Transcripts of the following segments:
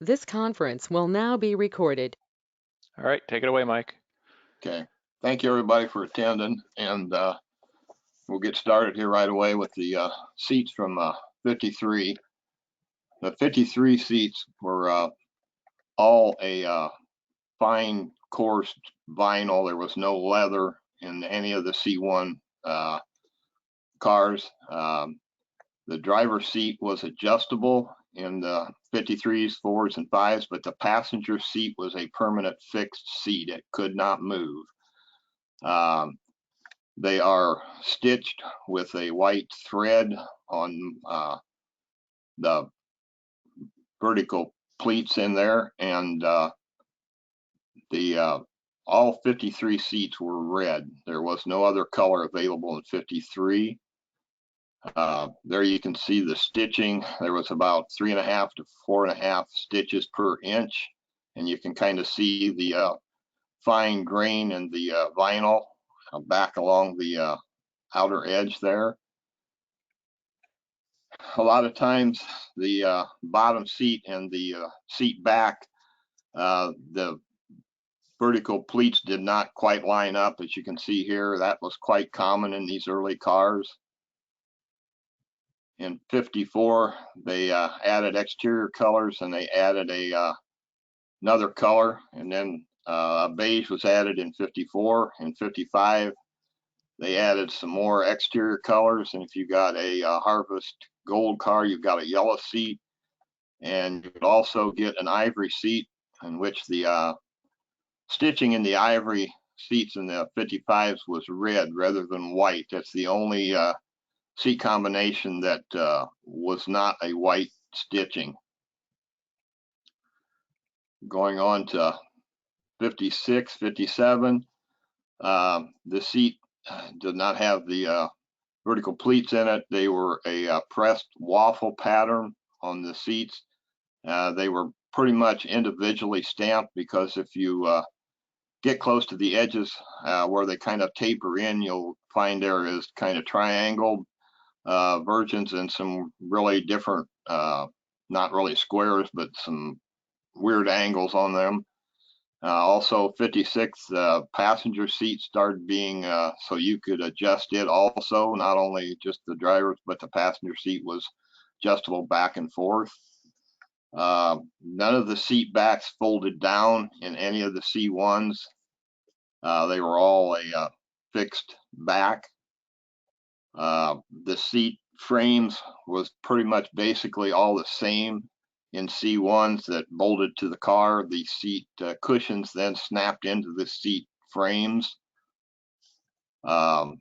This conference will now be recorded. All right, take it away, Mike. Okay. Thank you, everybody, for attending, and we'll get started here right away with the seats from 53. The 53 seats were all a fine coarse vinyl. There was no leather in any of the C1 cars. The driver's seat was adjustable in the 53s, 4s, and 5s, but the passenger seat was a permanent fixed seat. It could not move. They are stitched with a white thread on the vertical pleats in there, and all 53 seats were red. There was no other color available in 53. There you can see the stitching. There was about 3.5 to 4.5 stitches per inch, and you can kind of see the fine grain in the vinyl back along the outer edge there. A lot of times the bottom seat and the seat back, the vertical pleats did not quite line up, as you can see here. That was quite common in these early cars. In 54, they added exterior colors, and they added another color, and then beige was added in 54. In 55, they added some more exterior colors, and if you got a Harvest Gold car, you've got a yellow seat, and you could also get an ivory seat, in which the stitching in the ivory seats in the 55s was red rather than white. That's the only seat combination that was not a white stitching. Going on to 56, 57, the seat did not have the vertical pleats in it. They were a pressed waffle pattern on the seats. They were pretty much individually stamped, because if you get close to the edges where they kind of taper in, you'll find there is kind of triangled versions and some really different, not really squares, but some weird angles on them. Also 56, passenger seat started being so you could adjust it also, not only just the driver's, but the passenger seat was adjustable back and forth. None of the seat backs folded down in any of the C1s. They were all a fixed back. The seat frames was pretty much basically all the same in C1s that bolted to the car. The seat cushions then snapped into the seat frames. And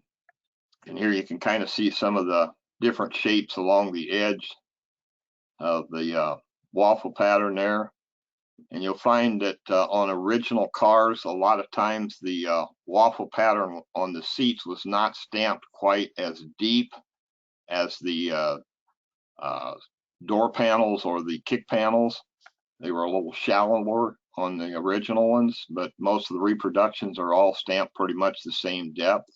here you can kind of see some of the different shapes along the edge of the waffle pattern there. And you'll find that on original cars, a lot of times the waffle pattern on the seats was not stamped quite as deep as the door panels or the kick panels. They were a little shallower on the original ones, but most of the reproductions are all stamped pretty much the same depth.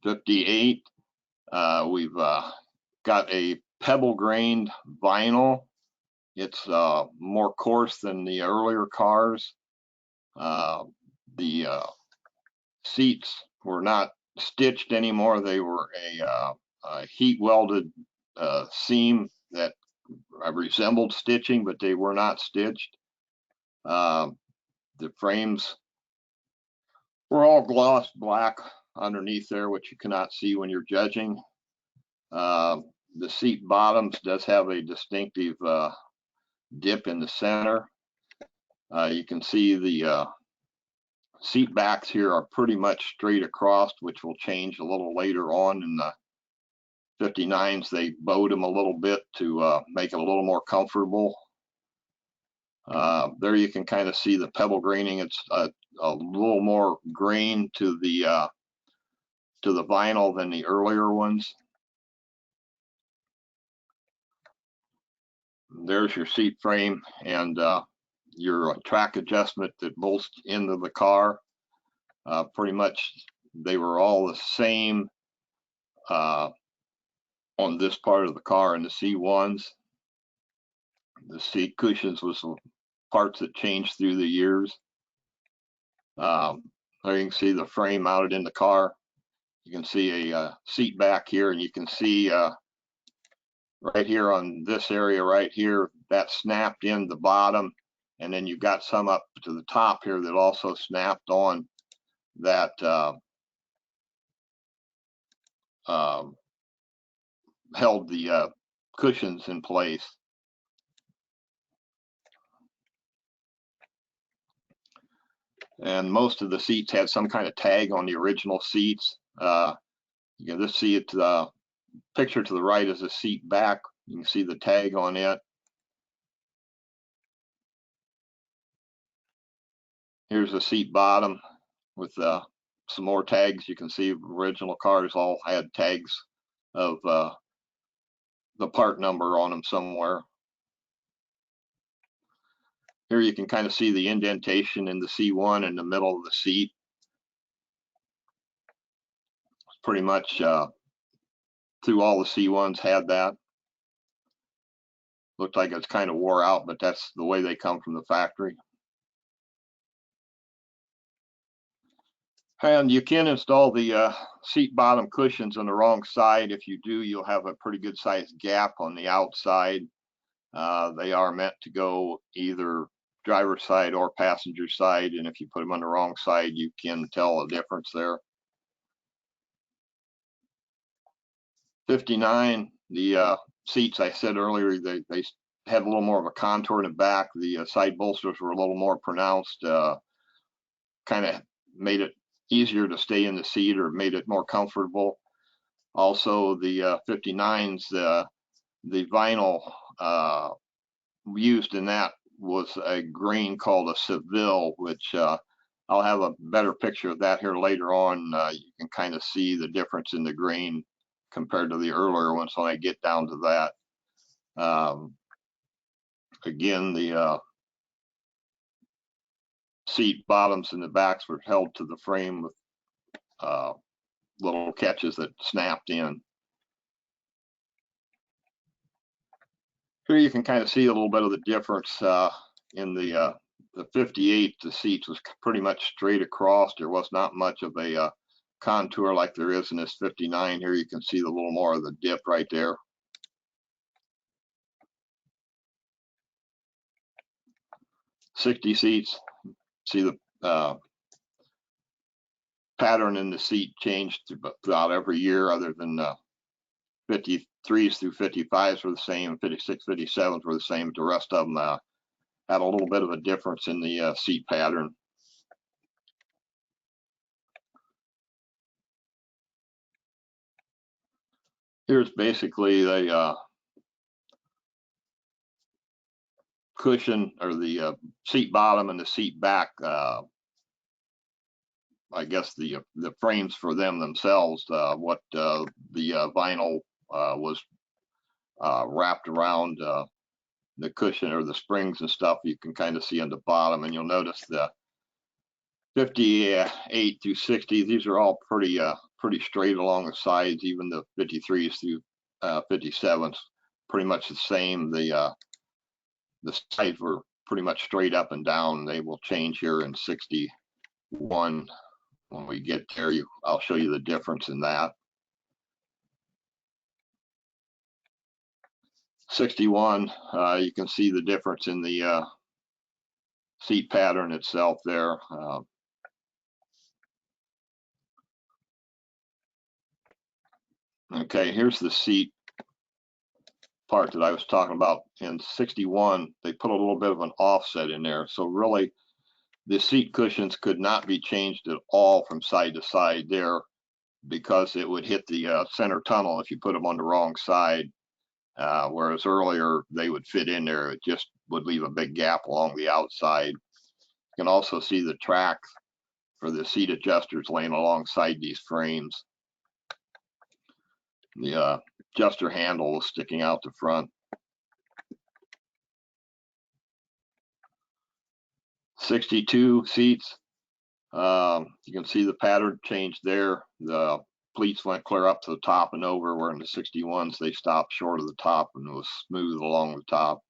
58, we've got a pebble grained vinyl. It's more coarse than the earlier cars. The seats were not stitched anymore. They were a heat welded seam that resembled stitching, but they were not stitched. The frames were all glossed black underneath there, which you cannot see when you're judging. The seat bottoms does have a distinctive dip in the center. You can see the seat backs here are pretty much straight across, which will change a little later on in the 59s. They bowed them a little bit to make it a little more comfortable. There you can kind of see the pebble graining. It's a little more grain to the vinyl than the earlier ones. There's your seat frame and your track adjustment that bolts into the car. Pretty much they were all the same on this part of the car in the C1s. The seat cushions was some parts that changed through the years. There you can see the frame mounted in the car. You can see a seat back here, and you can see right here on this area right here, that snapped in the bottom, and then you've got some up to the top here that also snapped on that held the cushions in place. And most of the seats had some kind of tag on the original seats. You can just see it, picture to the right is a seat back. You can see the tag on it. Here's the seat bottom with some more tags. You can see original cars all had tags of the part number on them somewhere. Here you can kind of see the indentation in the C1 in the middle of the seat. Pretty much through all the C1s had that. Looked like it's kind of wore out, but that's the way they come from the factory. And you can install the seat bottom cushions on the wrong side. If you do, you'll have a pretty good sized gap on the outside. They are meant to go either driver's side or passenger side, and if you put them on the wrong side, you can tell a difference there. 59, the seats, I said earlier, they had a little more of a contour in the back. The side bolsters were a little more pronounced, kind of made it easier to stay in the seat or made it more comfortable. Also, the 59s, the vinyl used in that was a grain called a Seville, which I'll have a better picture of that here later on. You can kind of see the difference in the grain compared to the earlier ones when I get down to that. Again, the seat bottoms and the backs were held to the frame with little catches that snapped in. Here you can kind of see a little bit of the difference in the 58. The seats was pretty much straight across. There was not much of a contour like there is in this 59. Here you can see a little more of the dip right there. '60 seats, see the pattern in the seat changed throughout every year, other than 53s through 55s were the same, 56, 57s were the same. The rest of them had a little bit of a difference in the seat pattern. Here's basically the cushion, or the seat bottom and the seat back. I guess the frames for them themselves, what the vinyl was wrapped around the cushion or the springs and stuff. You can kind of see on the bottom, and you'll notice the 58 through 60. These are all pretty straight along the sides. Even the 53s through 57s, pretty much the same. The sides were pretty much straight up and down. They will change here in 61. When we get there, I'll show you the difference in that. 61, you can see the difference in the seat pattern itself there. Okay, here's the seat part that I was talking about. In 61, they put a little bit of an offset in there. So really, the seat cushions could not be changed at all from side to side there, because it would hit the center tunnel if you put them on the wrong side. Whereas earlier they would fit in there. It just would leave a big gap along the outside. You can also see the tracks for the seat adjusters laying alongside these frames. The adjuster handle is sticking out the front. 62 seats. You can see the pattern change there. The pleats went clear up to the top and over, where in the 61s they stopped short of the top and was smooth along the top.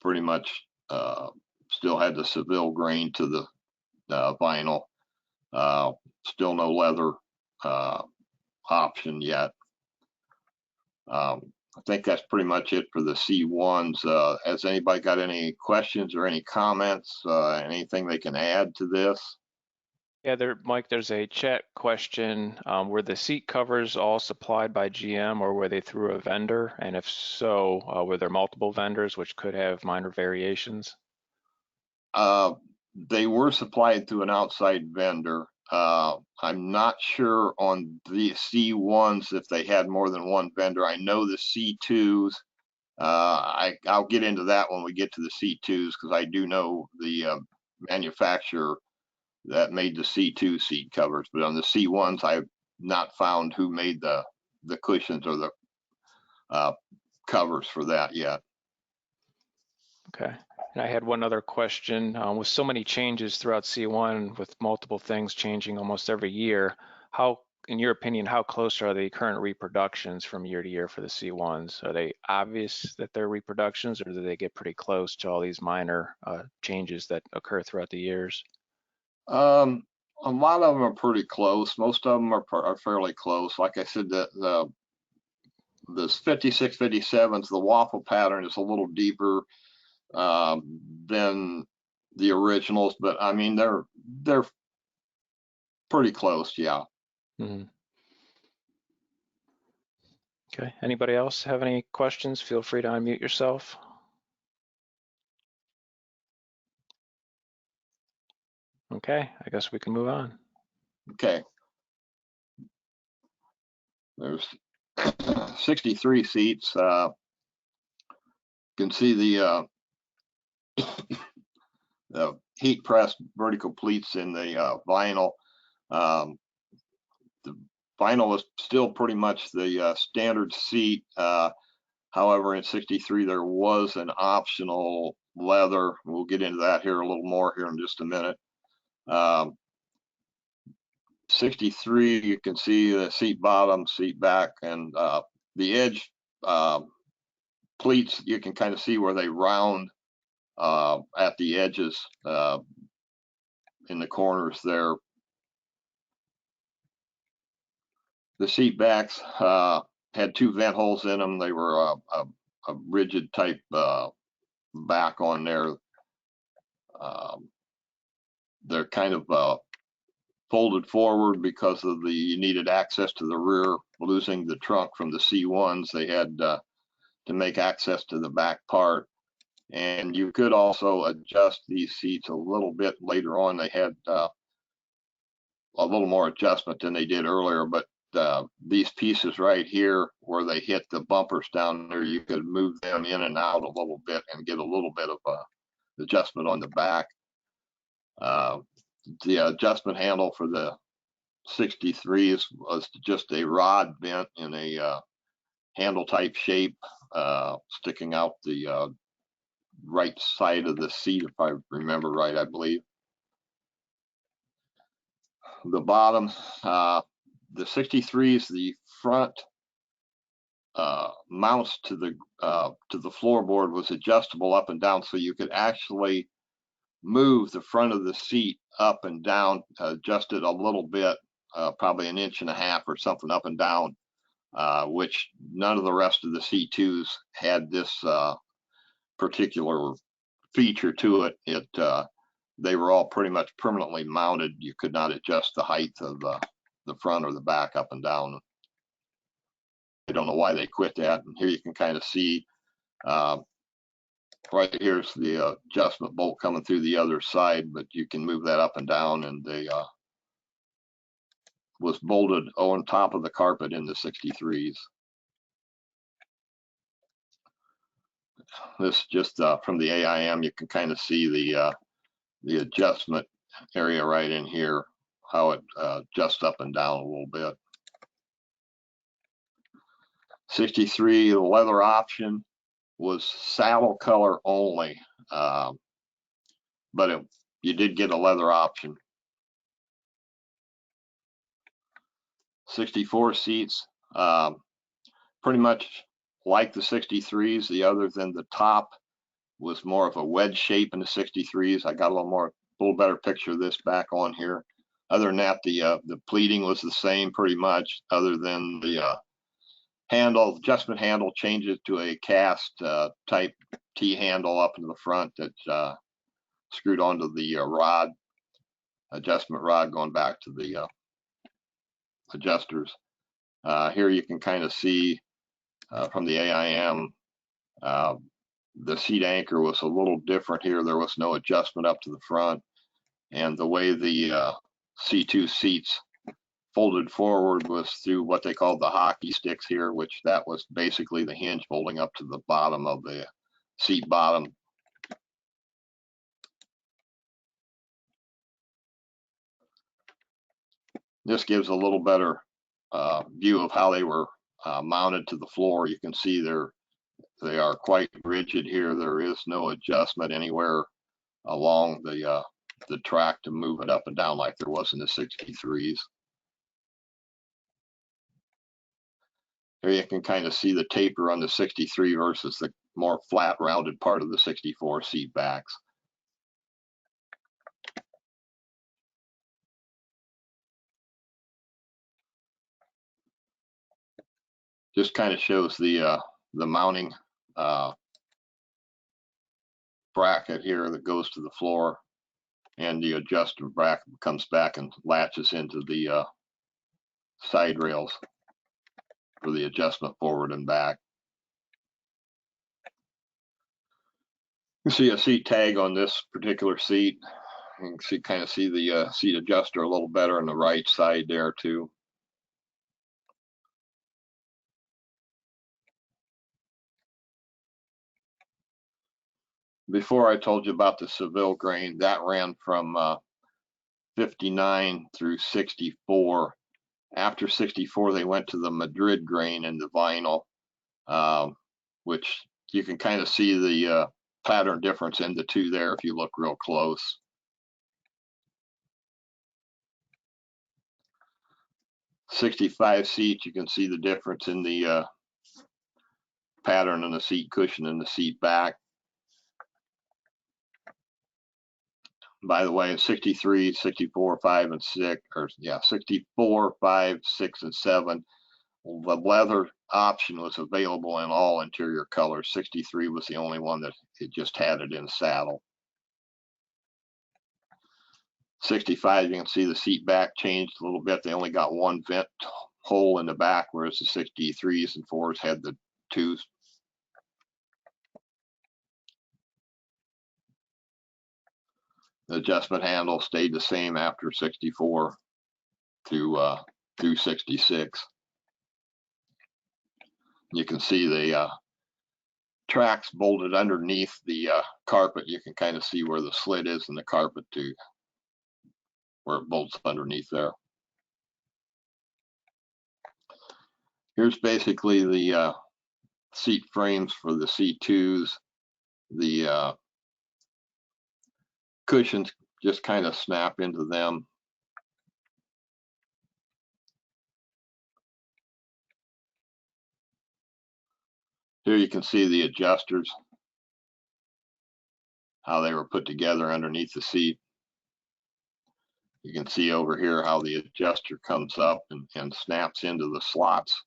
Pretty much still had the Seville grain to the vinyl. Still no leather option yet. I think that's pretty much it for the C1s. Has anybody got any questions or any comments? Anything they can add to this? Yeah, Mike, there's a chat question. Were the seat covers all supplied by GM or were they through a vendor? And if so, were there multiple vendors which could have minor variations? They were supplied through an outside vendor. I'm not sure on the C1s if they had more than one vendor. I know the C2s. I'll get into that when we get to the C2s because I do know the manufacturer that made the C2 seat covers. But on the C1s, I've not found who made the cushions or the covers for that yet. Okay. And I had one other question. With so many changes throughout C1, with multiple things changing almost every year, how, in your opinion, how close are the current reproductions from year to year for the C1s? Are they obvious that they're reproductions, or do they get pretty close to all these minor changes that occur throughout the years? A lot of them are pretty close. Most of them are fairly close. Like I said, the 56, 57s, the waffle pattern is a little deeper than the originals, but I mean they're pretty close, yeah. Mm-hmm. Okay. Anybody else have any questions? Feel free to unmute yourself. Okay, I guess we can move on. Okay. There's 63 seats. You can see the heat pressed vertical pleats in the vinyl. The vinyl is still pretty much the standard seat. However, in 63, there was an optional leather. We'll get into that here a little more here in just a minute. 63, you can see the seat bottom, seat back, and the edge pleats, you can kind of see where they round at the edges in the corners there. The seat backs had two vent holes in them. They were a rigid type back on there. They're kind of folded forward because of you needed access to the rear. Losing the trunk from the C1s, they had to make access to the back part. And you could also adjust these seats a little bit later on. They had a little more adjustment than they did earlier, but these pieces right here where they hit the bumpers down there, you could move them in and out a little bit and get a little bit of adjustment on the back. The adjustment handle for the 63s was just a rod bent in a handle type shape, sticking out the right side of the seat, if I remember right, I believe. The bottom, the 63s, the front mounts to the floorboard was adjustable up and down, so you could actually move the front of the seat up and down, adjust it a little bit, probably 1.5 inches or something up and down, which none of the rest of the C2s had this particular feature to it. They were all pretty much permanently mounted. You could not adjust the height of the front or the back up and down. I don't know why they quit that. And here you can kind of see right here's the adjustment bolt coming through the other side, but you can move that up and down, and they was bolted on top of the carpet in the 63s. This just from the AIM, you can kind of see the adjustment area right in here, how it adjusts up and down a little bit. 63, the leather option was saddle color only, but you did get a leather option. 64 seats, pretty much like the 63s. The other than the top was more of a wedge shape in the 63s. I got a little better picture of this back on here. Other than that, the pleating was the same pretty much, other than the adjustment handle changes to a cast type T handle up in the front that's screwed onto the adjustment rod going back to the adjusters. Here you can kind of see from the AIM, the seat anchor was a little different here. There was no adjustment up to the front, and the way the C2 seats folded forward was through what they called the hockey sticks here, which that was basically the hinge folding up to the bottom of the seat bottom. This gives a little better view of how they were mounted to the floor. You can see they are quite rigid here. There is no adjustment anywhere along the track to move it up and down like there was in the 63s. Here you can kind of see the taper on the 63 versus the more flat rounded part of the 64 seat backs. Just kind of shows the mounting bracket here that goes to the floor, and the adjuster bracket comes back and latches into the side rails for the adjustment forward and back. You can see a seat tag on this particular seat. You can kind of see the seat adjuster a little better on the right side there too. Before I told you about the Seville grain, that ran from 59 through 64. After 64, they went to the Madrid grain and the vinyl, which you can kind of see the pattern difference in the two there if you look real close. '65 seats, you can see the difference in the pattern in the seat cushion and the seat back. By the way, 63, 64, 5, and 6, or yeah, 64, 5, 6, and 7, the leather option was available in all interior colors. 63 was the only one that it just had it in saddle. 65, you can see the seat back changed a little bit. They only got one vent hole in the back, whereas the 63s and 4s had the two. The adjustment handle stayed the same after 64 through 66. You can see the tracks bolted underneath the carpet. You can kind of see where the slit is in the carpet to where it bolts underneath there. Here's basically the seat frames for the C2s. The cushions just kind of snap into them. Here you can see the adjusters, how they were put together underneath the seat. You can see over here how the adjuster comes up and snaps into the slots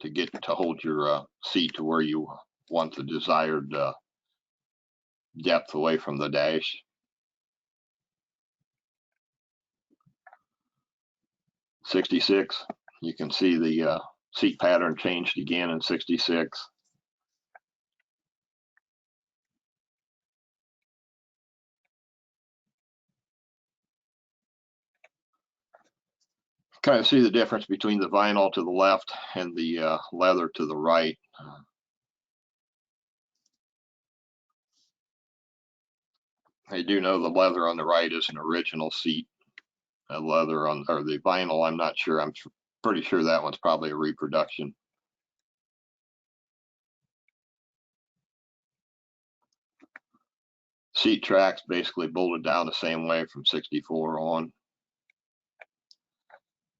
to hold your seat to where you want the desired depth away from the dash. 66, you can see the seat pattern changed again in 66. Kind of see the difference between the vinyl to the left and the leather to the right. I do know the leather on the right is an original seat. Leather on, or the vinyl, I'm not sure. I'm pretty sure that one's probably a reproduction. Seat tracks basically bolted down the same way from 64 on.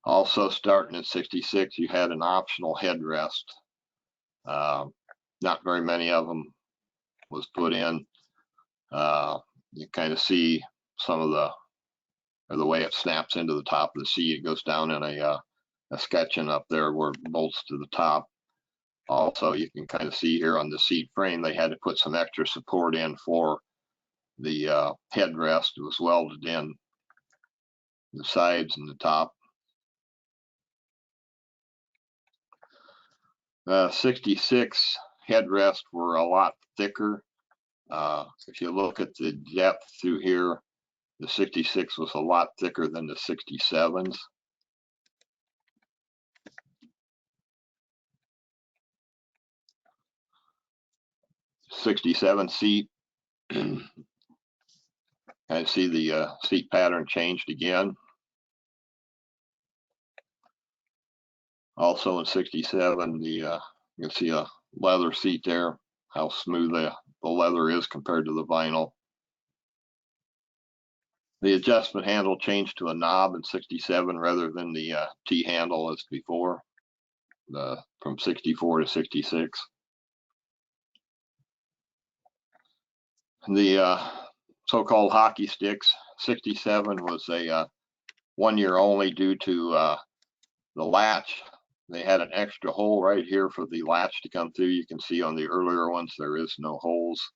Also starting in 66, you had an optional headrest. not very many of them was put in. You kind of see some of the way it snaps into the top of the seat. It goes down in a sketching up there where it bolts to the top. Also, you can kind of see here on the seat frame, they had to put some extra support in for the headrest. It was welded in the sides and the top. 66 headrests were a lot thicker. If you look at the depth through here, the 66 was a lot thicker than the 67s. '67 seat. I see the seat pattern changed again. Also in '67, you can see a leather seat there, how smooth the leather is compared to the vinyl. The adjustment handle changed to a knob in '67 rather than the T handle as before, from '64 to '66. The so-called hockey sticks, '67 was a 1 year only due to the latch. They had an extra hole right here for the latch to come through. You can see on the earlier ones there is no holes.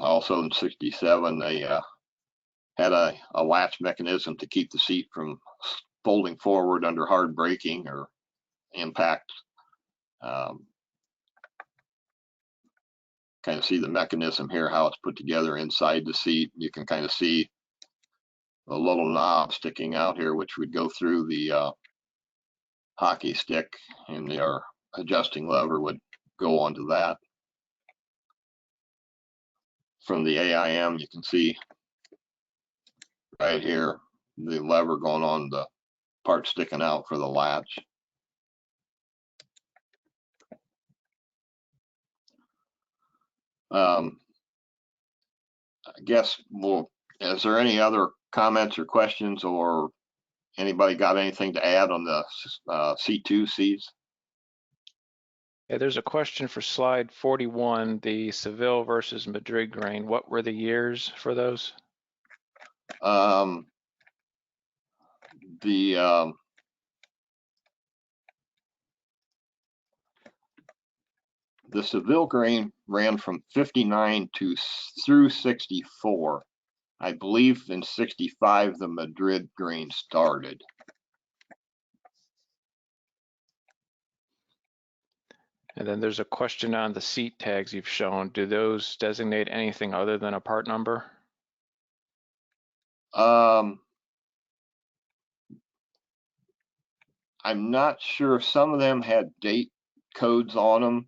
Also in '67 they had a latch mechanism to keep the seat from folding forward under hard braking or impact. Kind of see the mechanism here, how it's put together inside the seat. You can kind of see a little knob sticking out here, which would go through the hockey stick, and our adjusting lever would go onto that. From the AIM, you can see right here the lever going on the part sticking out for the latch. I guess is there any other comments or questions, or anybody got anything to add on the C2 seats? Yeah, there's a question for slide 41, the Seville versus Madrid grain. What were the years for those? The Seville grain ran from 59 through 64. I believe in 65 the Madrid grain started. And then there's a question on the seat tags you've shown. Do those designate anything other than a part number? I'm not sure. Some of them had date codes on them.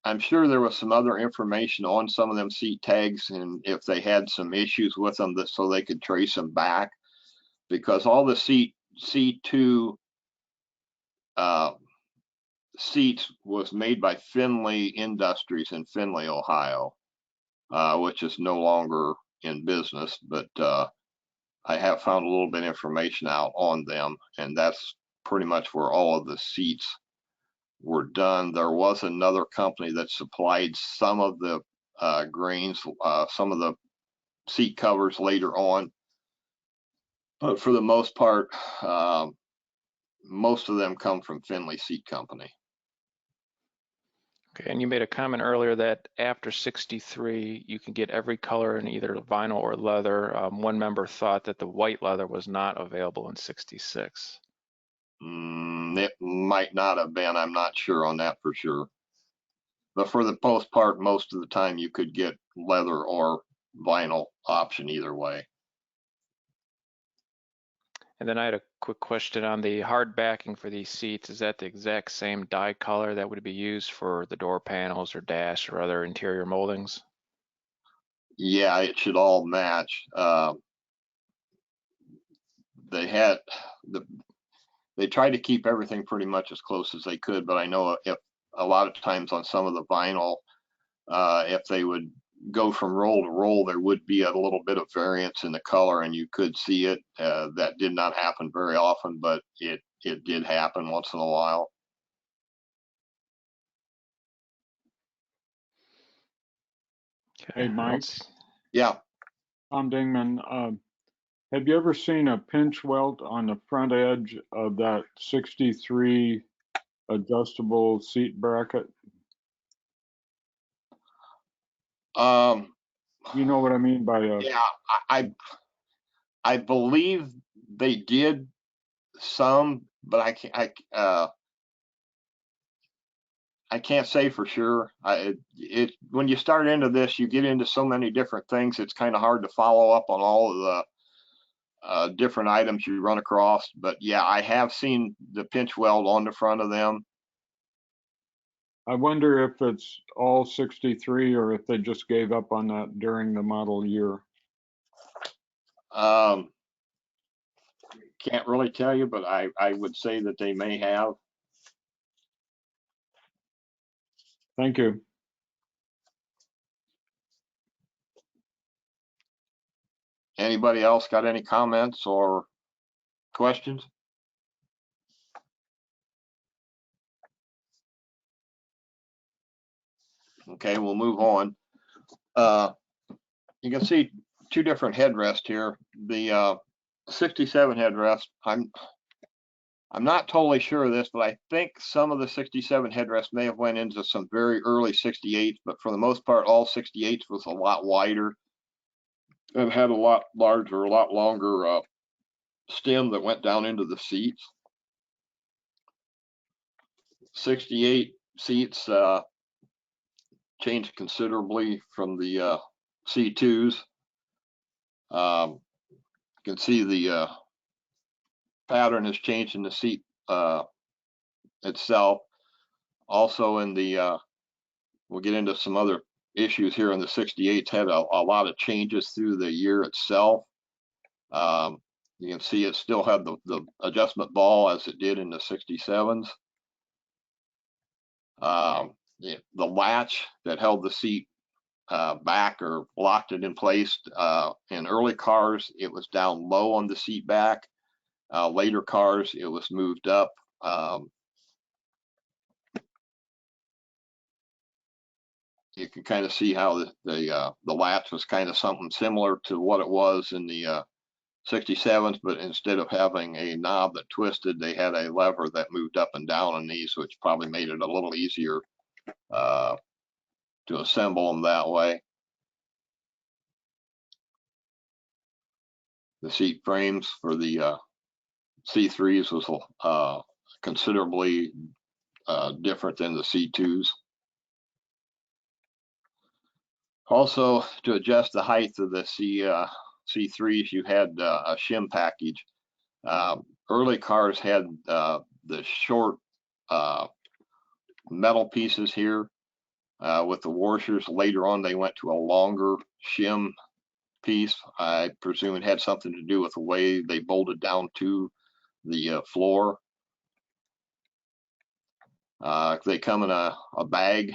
I'm sure there was some other information on some of them seat tags, and if they had some issues with them, so they could trace them back, because all the C2 seats was made by Finley Industries in Finley, Ohio, which is no longer in business, but I have found a little bit of information out on them, and that's pretty much where all of the seats were done. There was another company that supplied some of the grains, some of the seat covers later on, but for the most part, most of them come from Finley Seat Company. Okay, and you made a comment earlier that after 63, you can get every color in either vinyl or leather. One member thought that the white leather was not available in 66. It might not have been. I'm not sure on that for sure. But for the most part, most of the time you could get leather or vinyl option either way. And then I had a quick question on the hard backing for these seats. Is that the exact same dye color that would be used for the door panels or dash or other interior moldings? Yeah, it should all match. They tried to keep everything pretty much as close as they could, but I know if a lot of times on some of the vinyl, if they would go from roll to roll, there would be a little bit of variance in the color, and you could see it. That did not happen very often, but it did happen once in a while. Okay. Hey, Mike. Yeah. Tom Dingman. Have you ever seen a pinch welt on the front edge of that 63 adjustable seat bracket? You know what I mean by a... Yeah, I believe they did some, but I can't say for sure. When you start into this, you get into so many different things. It's kind of hard to follow up on all of the different items you run across. But yeah, I have seen the pinch weld on the front of them. I wonder if it's all 63 or if they just gave up on that during the model year. Can't really tell you, but I would say that they may have. Thank you. Anybody else got any comments or questions? Okay, we'll move on. You can see two different headrests here. The 67 headrest, I'm not totally sure of this, but I think some of the 67 headrests may have went into some very early 68s, but for the most part, all 68s was a lot wider and had a lot larger, a lot longer stem that went down into the seats. 68 seats changed considerably from the C2s. You can see the pattern has changed in the seat itself. Also in the, we'll get into some other issues here in the 68s, had a lot of changes through the year itself. You can see it still had the adjustment ball as it did in the 67s. The latch that held the seat back or locked it in place. In early cars, it was down low on the seat back. Later cars, it was moved up. You can kind of see how the latch was kind of something similar to what it was in the 67s, but instead of having a knob that twisted, they had a lever that moved up and down on these, which probably made it a little easier to assemble them that way. The seat frames for the C3s was considerably different than the C2s. Also, to adjust the height of the C3s, you had a shim package. Early cars had the short metal pieces here with the washers. Later on, they went to a longer shim piece. I presume it had something to do with the way they bolted down to the floor. They come in a bag.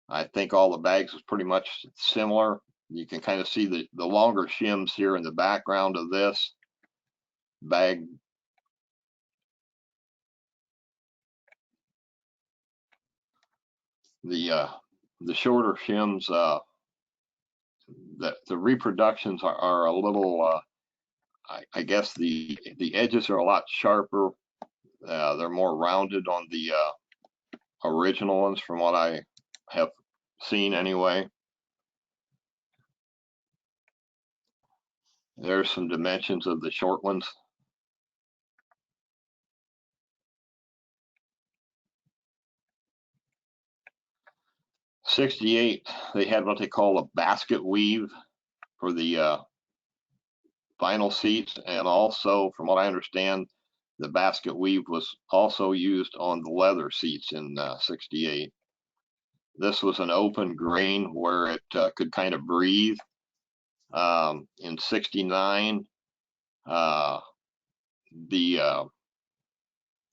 I think all the bags was pretty much similar. You can kind of see the longer shims here in the background of this bag. The shorter shims, the reproductions are a little, I guess the edges are a lot sharper. They're more rounded on the original ones from what I have seen anyway. There's some dimensions of the short ones. '68, they had what they call a basket weave for the vinyl seats, and also, from what I understand, the basket weave was also used on the leather seats in '68. This was an open grain where it could kind of breathe. In '69, the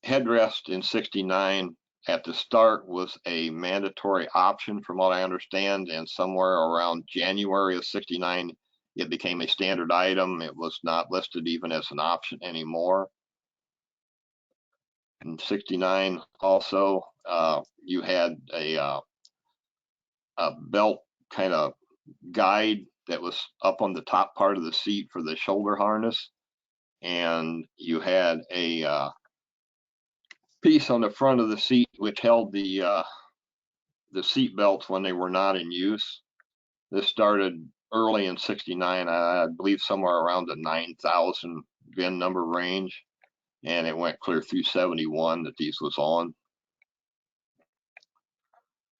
headrest in '69 at the start was a mandatory option from what I understand, and somewhere around January of 69, it became a standard item. It was not listed even as an option anymore. In 69 also, you had a belt kind of guide that was up on the top part of the seat for the shoulder harness, and you had a piece on the front of the seat which held the seat belts when they were not in use. This started early in 69, I believe somewhere around the 9,000 VIN number range, and it went clear through 71 that these was on.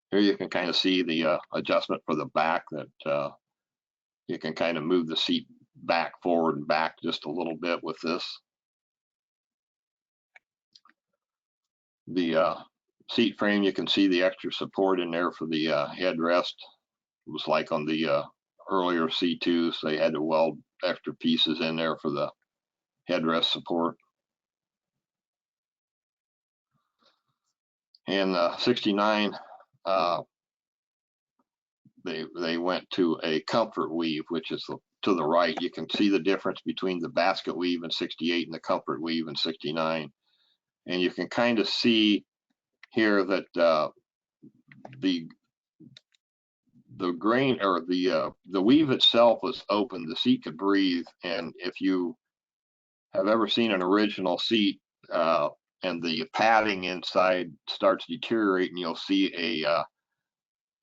Here you can kind of see the adjustment for the back, that you can kind of move the seat back, forward, and back just a little bit with this. The seat frame, you can see the extra support in there for the headrest. It was like on the earlier C2s, they had to weld extra pieces in there for the headrest support. In 69, they went to a comfort weave, which is to the right. You can see the difference between the basket weave in 68 and the comfort weave in 69. And you can kind of see here that the grain, or the weave itself was open. The seat could breathe, and if you have ever seen an original seat and the padding inside starts deteriorating, you'll see a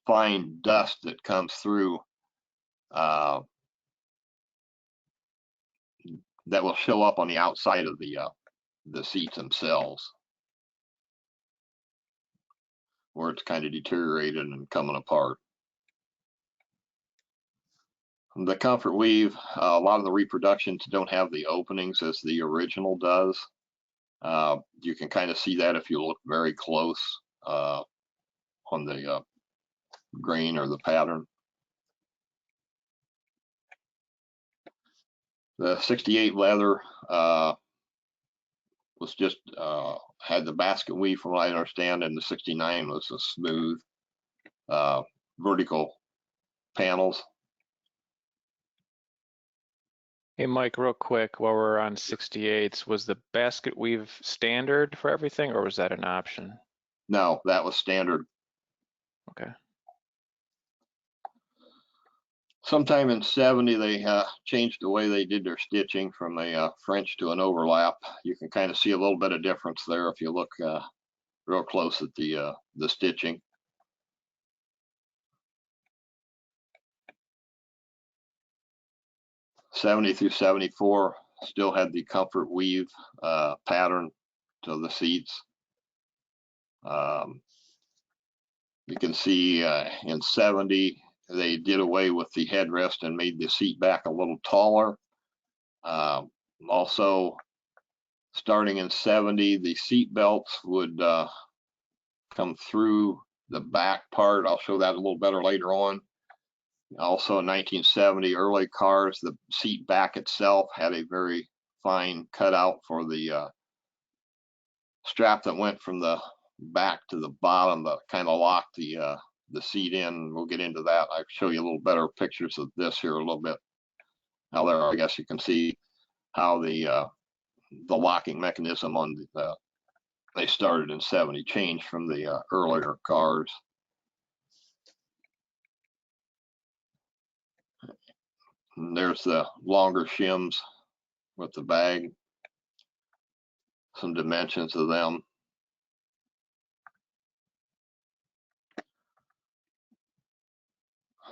fine dust that comes through that will show up on the outside of the seats themselves, where it's kind of deteriorated and coming apart. The comfort weave, a lot of the reproductions don't have the openings as the original does. You can kind of see that if you look very close on the grain or the pattern. The 68 leather was just had the basket weave from what I understand, and the 69 was a smooth vertical panels. Hey, Mike, real quick, while we're on 68s, was the basket weave standard for everything, or was that an option? No, that was standard. Okay. Sometime in 70, they changed the way they did their stitching from a French to an overlap. You can kind of see a little bit of difference there if you look real close at the stitching. '70 through '74 still had the comfort weave pattern to the seats. You can see in 70, they did away with the headrest and made the seat back a little taller. Also, starting in 70, the seat belts would come through the back part. I'll show that a little better later on. Also in 1970, early cars, the seat back itself had a very fine cutout for the strap that went from the back to the bottom that kind of locked the seat in. We'll get into that. I'll show you a little better pictures of this here a little bit. Now there, I guess you can see how the locking mechanism on they started in 70 changed from the earlier cars. And there's the longer shims with the bag, some dimensions of them.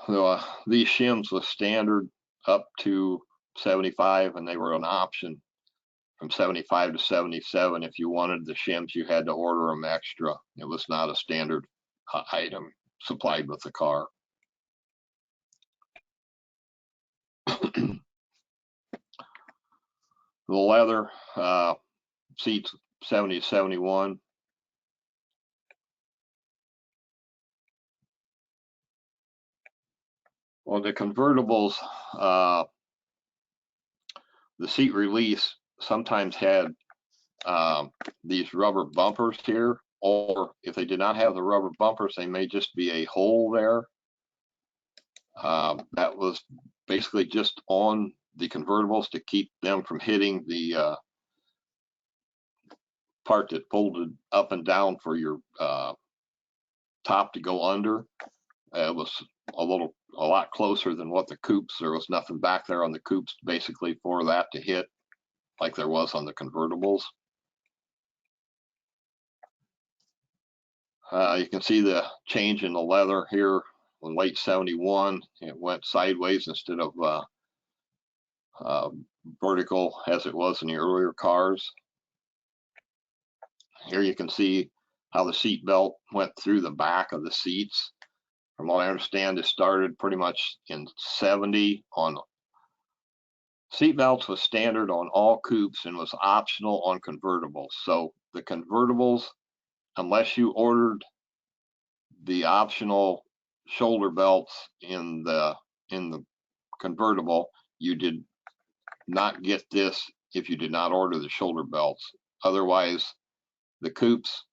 So these shims was standard up to 75, and they were an option from 75 to 77. If you wanted the shims, you had to order them extra. It was not a standard item supplied with the car. The leather seats 70 to 71. Well, the convertibles, the seat release sometimes had these rubber bumpers here or if they did not have the rubber bumpers, they may just be a hole there. That was basically just on the convertibles to keep them from hitting the part that folded up and down for your top to go under. It was a lot closer than what the coupes. There was nothing back there on the coupes basically for that to hit like there was on the convertibles. You can see the change in the leather here in late 71. It went sideways instead of vertical as it was in the earlier cars. Here you can see how the seat belt went through the back of the seats. From what I understand, it started pretty much in 70 on seat belts was standard on all coupes and was optional on convertibles. So the convertibles, unless you ordered the optional shoulder belts in the convertible, you did not get this if you did not order the shoulder belts. Otherwise, the coupes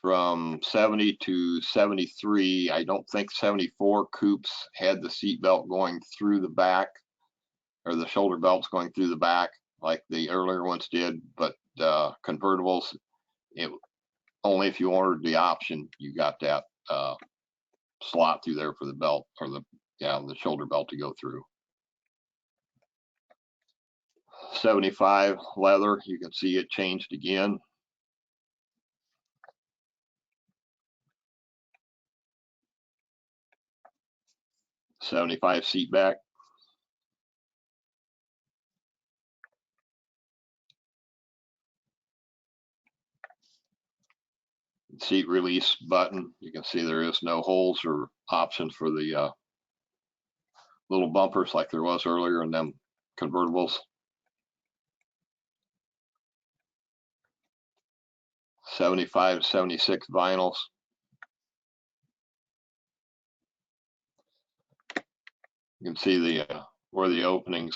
from 70 to 73, I don't think 74 coupes had the seat belt going through the back, or the shoulder belts going through the back like the earlier ones did, but convertibles, only if you ordered the option, you got that slot through there for the belt, or the shoulder belt to go through. 75 leather, you can see it changed again. '75 seat back. Seat release button, you can see there is no holes or options for the little bumpers like there was earlier in them convertibles. 75, 76 vinyls. You can see the where the openings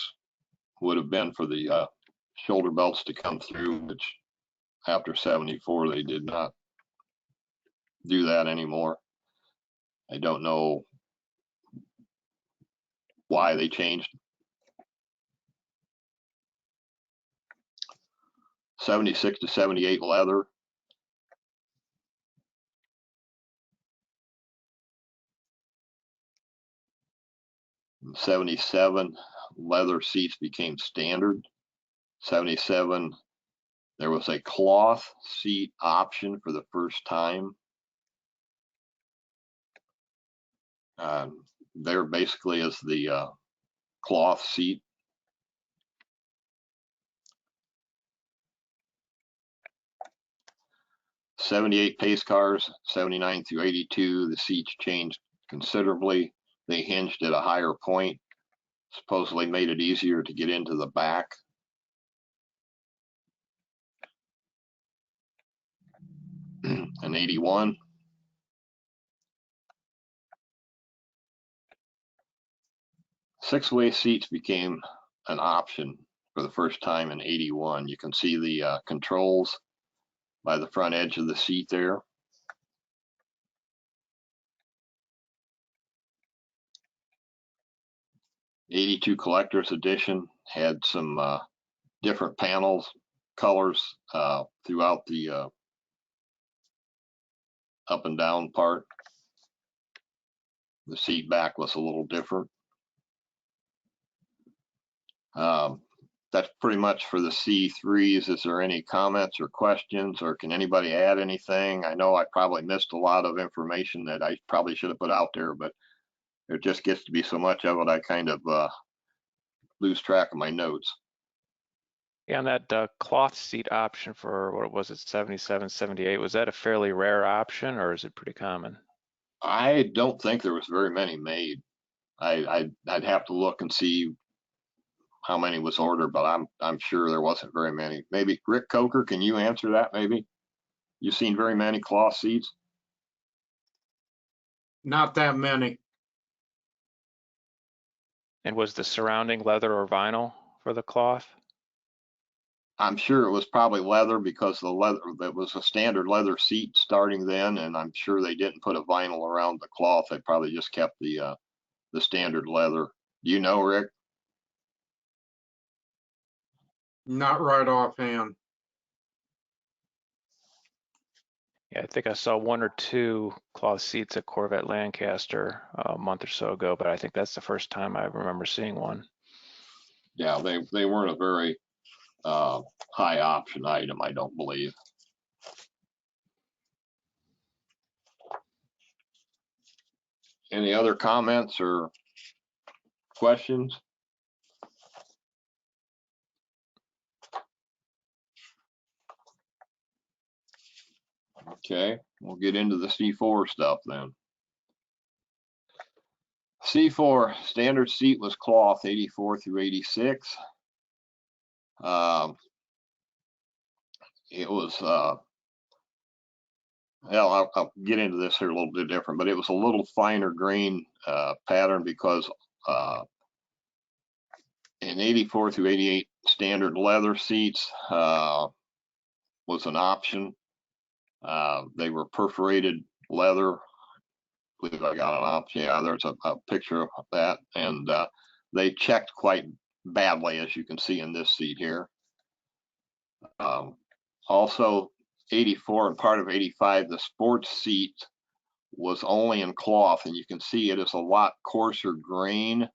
would have been for the shoulder belts to come through, which after 74 they did not do that anymore. I don't know why they changed. 76 to 78 leather. In 77, leather seats became standard. 77, there was a cloth seat option for the first time. There basically is the cloth seat. '78 pace cars, 79 through 82, the seats changed considerably. They hinged at a higher point, supposedly made it easier to get into the back. In 81, six-way seats became an option for the first time in 81. You can see the controls by the front edge of the seat there. '82 collector's edition had some different panels, colors throughout the up and down part. The seat back was a little different. That's pretty much for the C3s. Is there any comments or questions, or can anybody add anything? I know I probably missed a lot of information that I probably should have put out there, but there just gets to be so much of it, I kind of lose track of my notes. Yeah, and that cloth seat option for, what was it, 77, 78, was that a fairly rare option, or is it pretty common? I don't think there was very many made. I'd have to look and see how many was ordered, but I'm sure there wasn't very many. Maybe Rick Coker, can you answer that? Maybe you've seen very many cloth seats. Not that many. And was the surrounding leather or vinyl for the cloth? I'm sure it was probably leather because the leather, that was a standard leather seat starting then, and I'm sure they didn't put a vinyl around the cloth. They probably just kept the standard leather. Do you know, Rick? Not right offhand. Yeah, I think I saw one or two cloth seats at Corvette Lancaster a month or so ago, but I think that's the first time I remember seeing one. Yeah, they weren't a very high option item, I don't believe. Any other comments or questions? Okay, we'll get into the C4 stuff then. C4 standard seat was cloth 84 through 86. It was, well, I'll get into this here a little bit different, but it was a little finer grain pattern because in 84 through 88, standard leather seats was an option. They were perforated leather. I believe I got an option. Yeah, there's a picture of that. And they checked quite badly, as you can see in this seat here. Also, 84 and part of 85, the sports seat was only in cloth, and you can see it is a lot coarser grain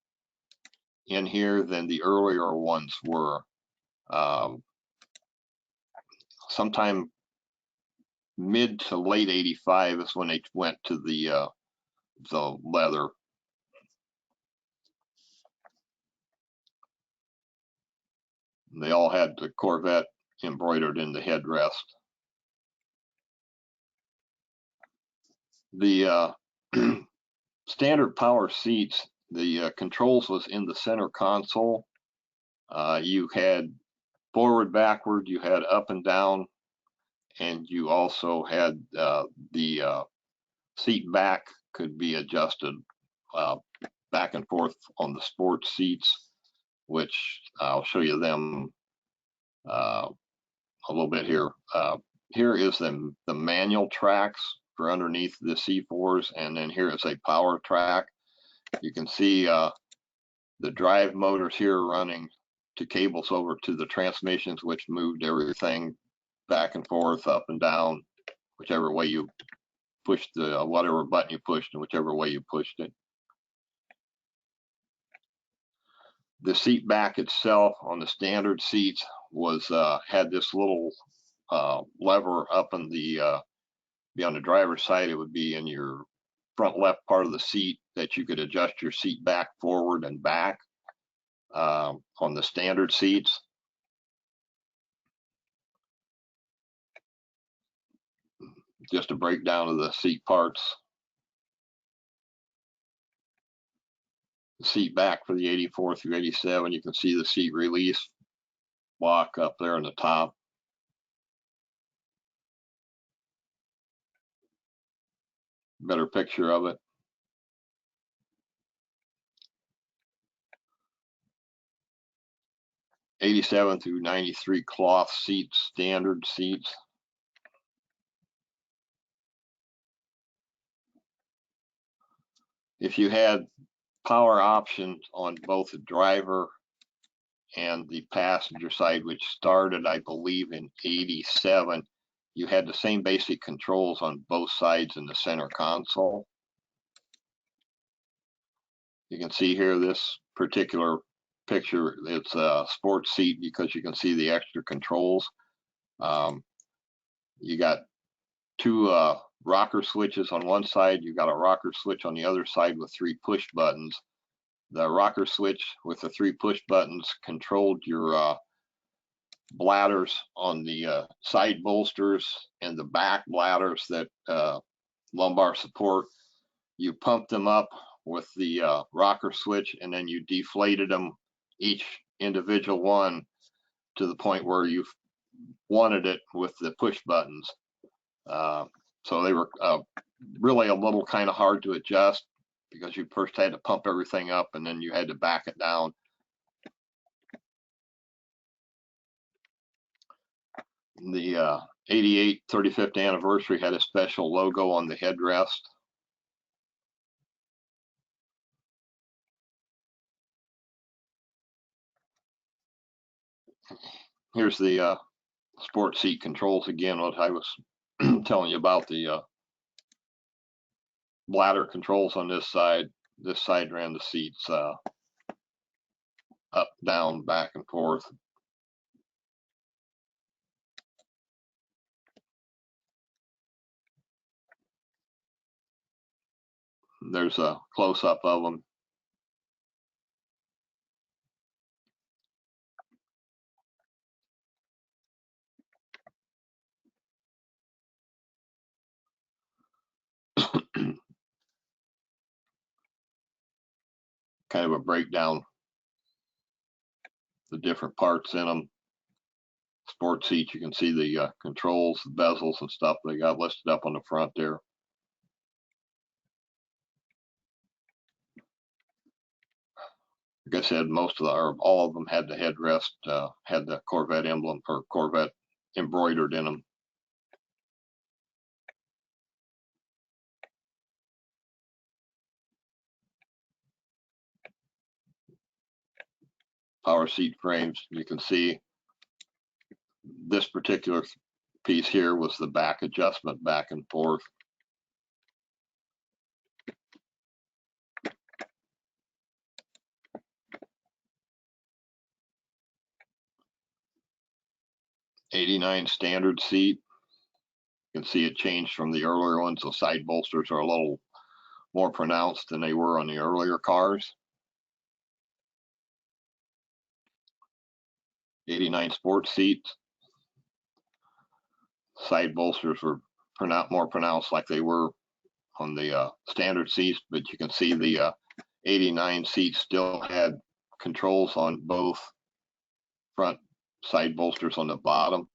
in here than the earlier ones were. Sometime mid to late 85 is when they went to the leather. They all had the Corvette embroidered in the headrest. The standard power seats, the controls was in the center console. You had forward, backward, you had up and down, and you also had the seat back could be adjusted back and forth on the sports seats, which I'll show you them a little bit here. Here is the manual tracks for underneath the C4s, and then here is a power track. You can see the drive motors here running to cables over to the transmissions, which moved everything back and forth, up and down, whichever way you pushed the whatever button you pushed and whichever way you pushed it. The seat back itself on the standard seats was had this little lever up in the be on the driver's side. It would be in your front left part of the seat that you could adjust your seat back, forward, and back on the standard seats. Just a breakdown of the seat parts. The seat back for the 84 through 87, you can see the seat release block up there on the top. Better picture of it. '87 through '93 cloth seats, standard seats. If you had power options on both the driver and the passenger side, which started, I believe, in '87, you had the same basic controls on both sides in the center console. You can see here this particular picture, it's a sports seat because you can see the extra controls. You got two rocker switches on one side, you got a rocker switch on the other side with 3 push buttons. The rocker switch with the 3 push buttons controlled your bladders on the side bolsters and the back bladders that lumbar support. You pumped them up with the rocker switch, and then you deflated them, each individual one, to the point where you wanted it with the push buttons. So they were really a little kind of hard to adjust because you first had to pump everything up and then you had to back it down. The 88 35th anniversary had a special logo on the headrest. Here's the sport seat controls again, what I was telling you about, the bladder controls on this side. This side ran the seats up, down, back and forth. There's a close-up of them. Kind of a breakdown, the different parts in them. Sport seats, you can see the controls, the bezels and stuff they got listed up on the front there. Like I said, most of the, or all of them had the headrest, had the Corvette emblem or Corvette embroidered in them. Power seat frames, you can see this particular piece here was the back adjustment back and forth. '89 standard seat. You can see it changed from the earlier ones. The side bolsters are a little more pronounced than they were on the earlier cars. '89 sports seats. Side bolsters were more pronounced like they were on the standard seats, but you can see the '89 seats still had controls on both front side bolsters on the bottom.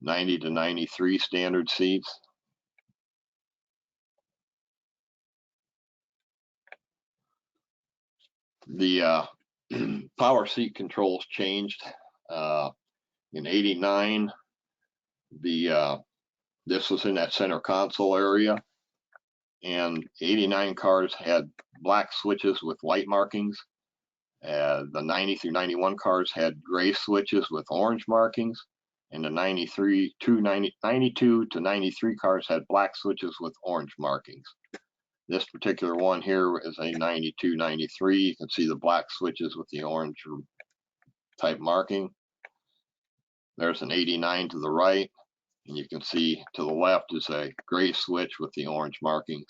'90 to '93 standard seats. The power seat controls changed in '89. This was in that center console area, and '89 cars had black switches with white markings. The 90 through '91 cars had gray switches with orange markings, and the 92 to '93 cars had black switches with orange markings. This particular one here is a 92, '93. You can see the black switches with the orange type marking. There's an '89 to the right, and you can see to the left is a gray switch with the orange markings.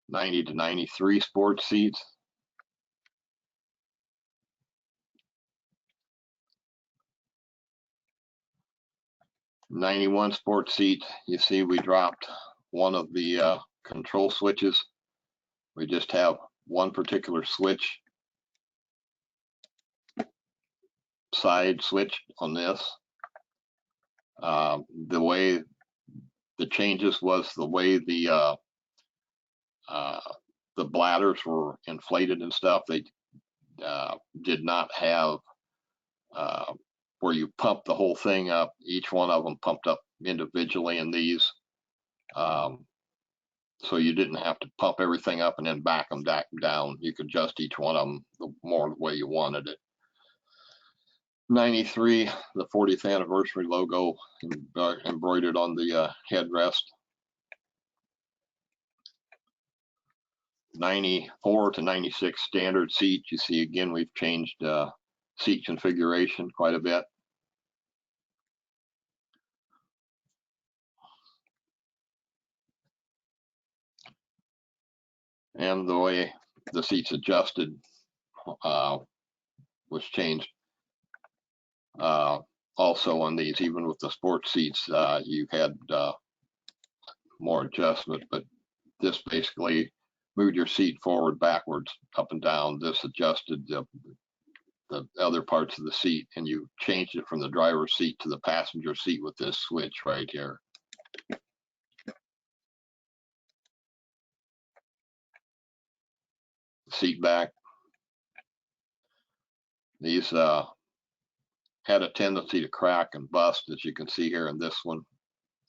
'90 to '93 sports seats. '91 sports seat, you see we dropped one of the control switches. We just have one particular switch, side switch on this. The way the changes was the way the bladders were inflated and stuff. They did not have where you pump the whole thing up. Each one of them pumped up individually in these. So you didn't have to pump everything up and then back them down. You could adjust each one of them the more the way you wanted it. '93, the 40th anniversary logo embroidered on the headrest. '94 to '96 standard seat. You see again we've changed seat configuration quite a bit. And the way the seats adjusted was changed also on these. Even with the sports seats, you had more adjustment, but this basically moved your seat forward, backwards, up and down. This adjusted the other parts of the seat, and you changed it from the driver's seat to the passenger seat with this switch right here. seat back. These had a tendency to crack and bust, as you can see here in this one.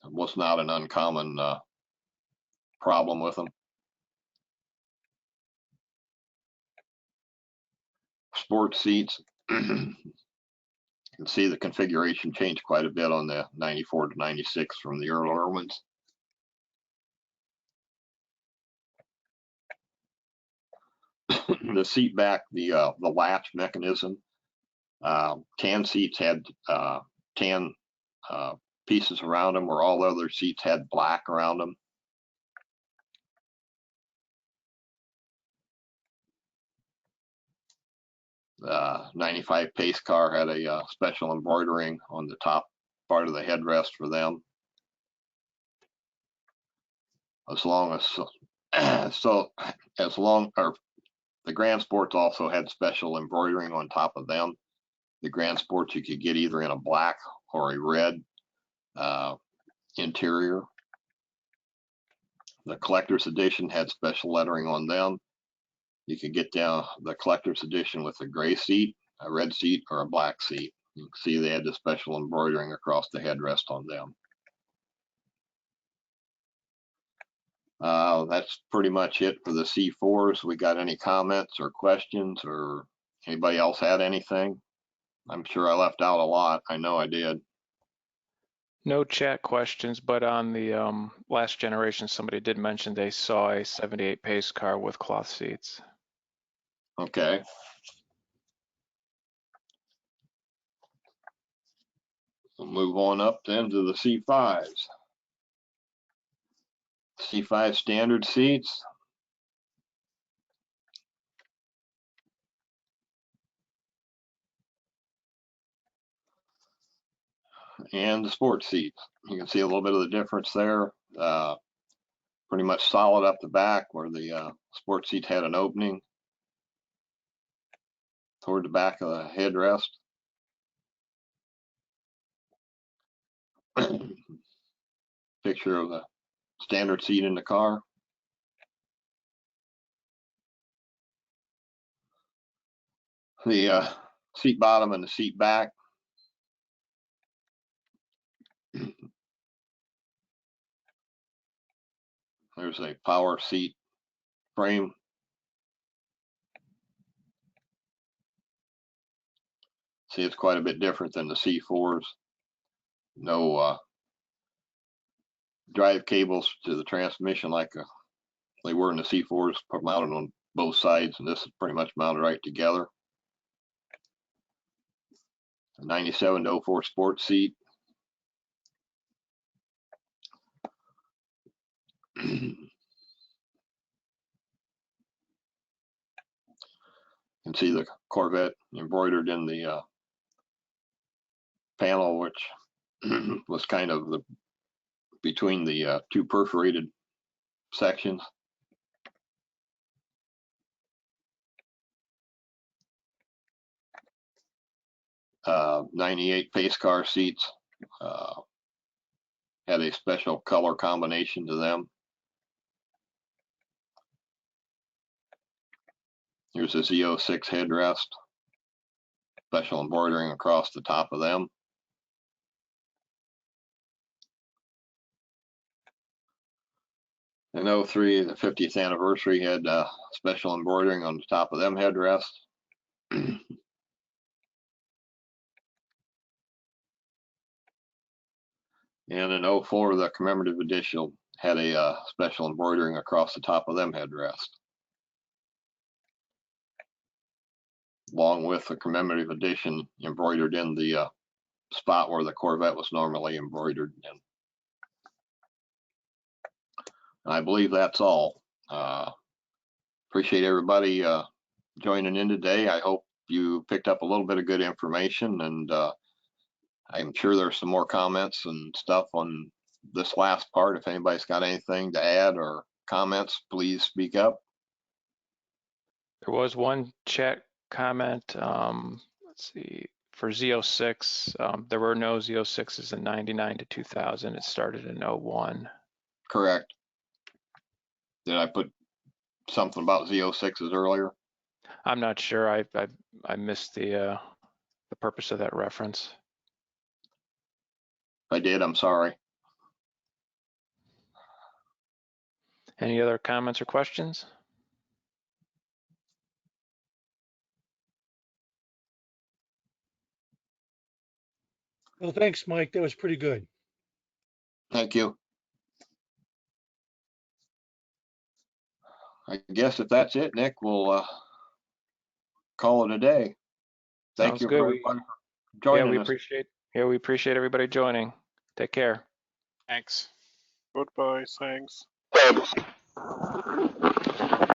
It was not an uncommon problem with them. Sports seats. You can see the configuration changed quite a bit on the 94 to 96 from the earlier ones. The seat back, the latch mechanism. Tan seats had tan pieces around them, where all other seats had black around them. The 95 pace car had a special embroidering on the top part of the headrest for them. As long as the Grand Sports also had special embroidering on top of them. The Grand Sports you could get either in a black or a red interior. The Collector's Edition had special lettering on them. You could get down the Collector's Edition with a gray seat, a red seat, or a black seat. You can see they had the special embroidering across the headrest on them. That's pretty much it for the C4s. We got any comments or questions, or anybody else had anything? I'm sure I left out a lot. I know I did. No chat questions, but on the last generation, somebody did mention they saw a 78 pace car with cloth seats. Okay. We'll move on up then to the C5s. C5 standard seats. And the sports seats. You can see a little bit of the difference there. Pretty much solid up the back, where the sports seat had an opening toward the back of the headrest. Picture of the standard seat in the car. The seat bottom and the seat back. There's a power seat frame. See, it's quite a bit different than the C4s. No drive cables to the transmission like they were in the C4s, mounted on both sides, and this is pretty much mounted right together. A 97 to 04 sports seat. You can see the Corvette embroidered in the panel, which was kind of between the two perforated sections. Uh, 98 pace car seats had a special color combination to them. Here's a Z06 headrest, special embroidering across the top of them. In 03, the 50th anniversary had special embroidering on the top of them headrests. And in 04, the commemorative edition had a special embroidering across the top of them headrests, along with the commemorative edition embroidered in the spot where the Corvette was normally embroidered in. And I believe that's all. Appreciate everybody joining in today. I hope you picked up a little bit of good information, and I'm sure there's some more comments and stuff on this last part. If anybody's got anything to add or comments, please speak up. There was one chat comment. Let's see. For Z06, there were no Z06s in 99 to 2000. It started in 01. Correct. Did I put something about Z06s earlier. I'm not sure. I missed the purpose of that reference. If I did, I'm sorry. Any other comments or questions? Well, thanks, Mike. That was pretty good. Thank you. I guess if that's it, Nick, we'll call it a day. Thank Sounds you good. very much for joining us. We appreciate everybody joining. Take care. Thanks. Goodbye, thanks.